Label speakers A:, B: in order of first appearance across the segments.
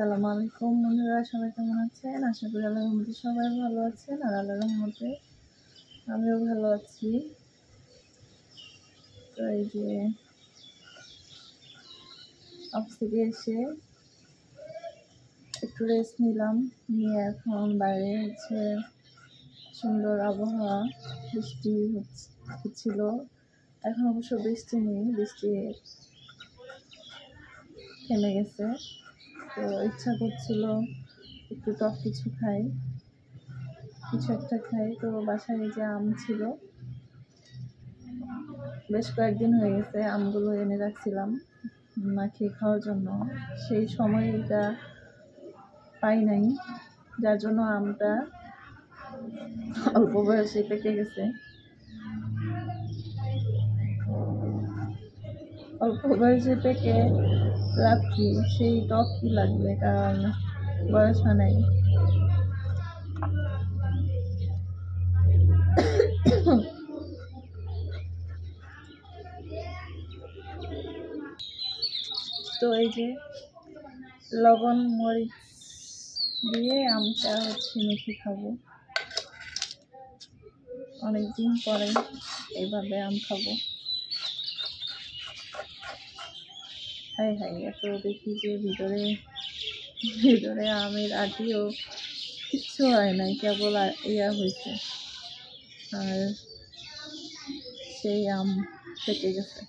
A: আসসালামু আলাইকুম বন্ধুরা, সবাই কেমন আছেন? আশা করি আল্লাহর রহমতে সবাই ভালো আছেন, আর আল্লাহর রহমতে আমিও ভালো আছি। তো এই যে অফিস থেকে এসে একটু রেস্ট নিলাম, নিয়ে এখন বাইরে হচ্ছে সুন্দর আবহাওয়া, বৃষ্টি হচ্ছিল। এখন অবশ্য বৃষ্টি নেই, বৃষ্টি থেমে গেছে। তো ইচ্ছা করছিল একটু টক কিছু একটা খাই। তো বাসায় যে আম ছিল, বেশ কয়েকদিন হয়ে গেছে আমগুলো এনে রাখছিলাম মাখিয়ে খাওয়ার জন্য। সেই সময়টা পাই নাই, যার জন্য আমটা অল্প বয়সে পেকে গেছে। অল্প বয়সে পেকে লাভ কি, সেই টক কি লাগবে, কারণ বয়স হয় নাই। তো এই যে লবণ মরিচ দিয়ে আমটা মেখে খাবো। অনেকদিন পরে এইভাবে আম খাবো। হাই হাই, এত দেখি যে ভিতরে আমের আটিও কিচ্ছু হয় নাই, কেবল ইয়া হয়েছে, আর সেই আম পেকে গেছে।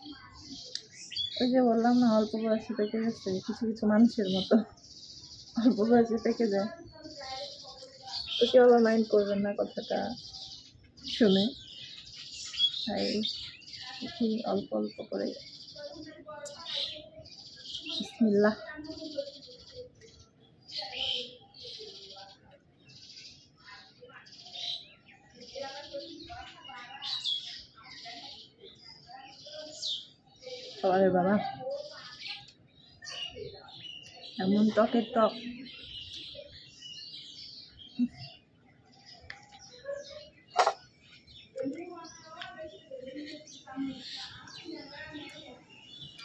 A: ওই যে বললাম না, অল্প বয়সে পেকে গেছে, কিছু কিছু মানুষের মতো অল্প বয়সে পেকে যায়। তো কেউ আবার মাইন্ড করবেন না কথাটা শুনে। তাই দেখি অল্প অল্প করে বিসমিল্লাহ। আরে বাবা, এমন টকের টক!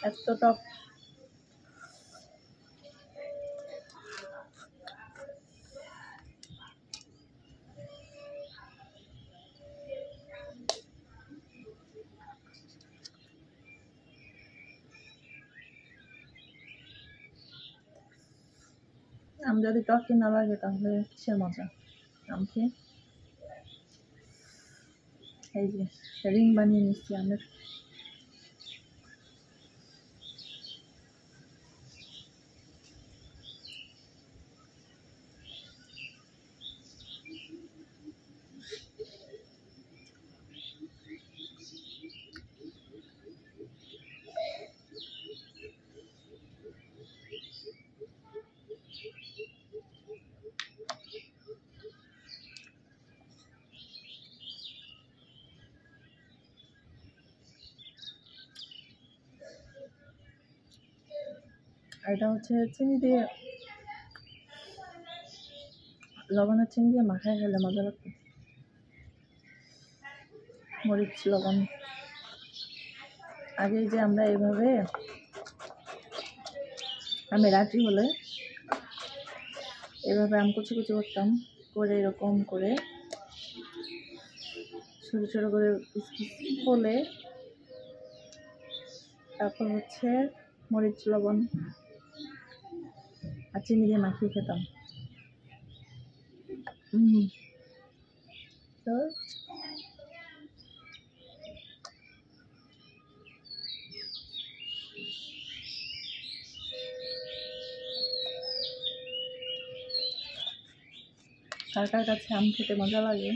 A: এত টক! আম যদি টকে না লাগে তাহলে কিসের মজা আম খেয়ে? এই যে রিং বানিয়ে নিচ্ছি আমের। এটা হচ্ছে চিনি দিয়ে, লবণের চিনি দিয়ে মাখায় খেলে মজা লাগবে। মরিচ লবণ। আগে যে আমরা এইভাবে আমি রাত্রি হলে এভাবে আম কুচি কুচি করতাম, করে এরকম করে ছোটো ছোটো করে ফলে, তারপর হচ্ছে মরিচ লবণ আর চিনি দিয়ে মাখিয়ে খেতাম। তো কার কার কাছে আম খেতে মজা লাগে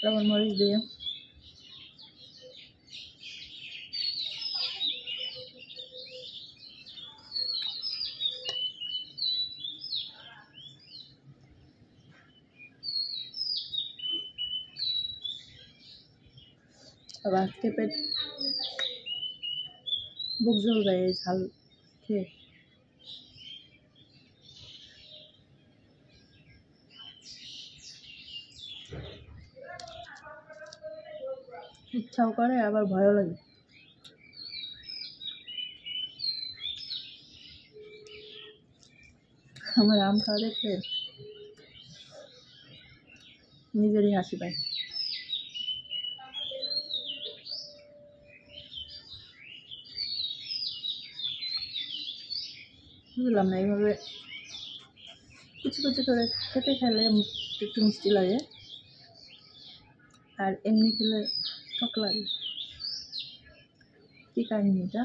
A: লবণ মরিচ দিয়ে? আবার আজকে বুক জ্বলবে এই ঝাল খেয়ে। ইচ্ছাও করে, আবার ভয়ও লাগে। আমার আম খাওয়া দেখলে নিজেরই হাসি পায়। বুঝলাম না, এইভাবে কিছু কিছু করে কেটে খেলে একটু মিষ্টি লাগে, আর এমনি খেলে টক লাগে। কি কাহিনীটা?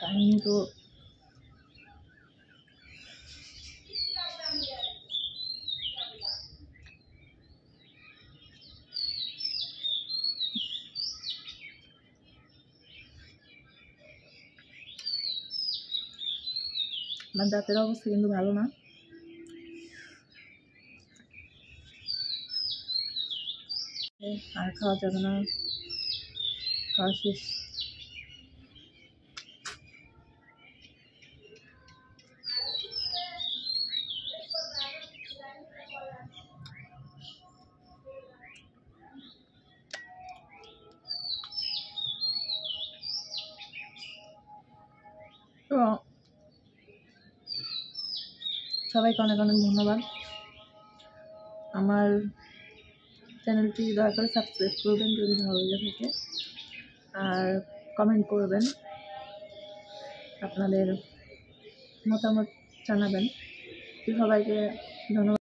A: কাহিনী তো আমার দাঁতের অবস্থা কিন্তু ভালো না। আর খাওয়া যাবে না, খাওয়া শেষ। তো সবাইকে অনেক অনেক ধন্যবাদ। আমার চ্যানেলটি দয়া করে সাবস্ক্রাইব করবেন যদি ভালো লেগে থাকে, আর কমেন্ট করবেন, আপনাদের মতামত জানাবেন। সবাইকে ধন্যবাদ।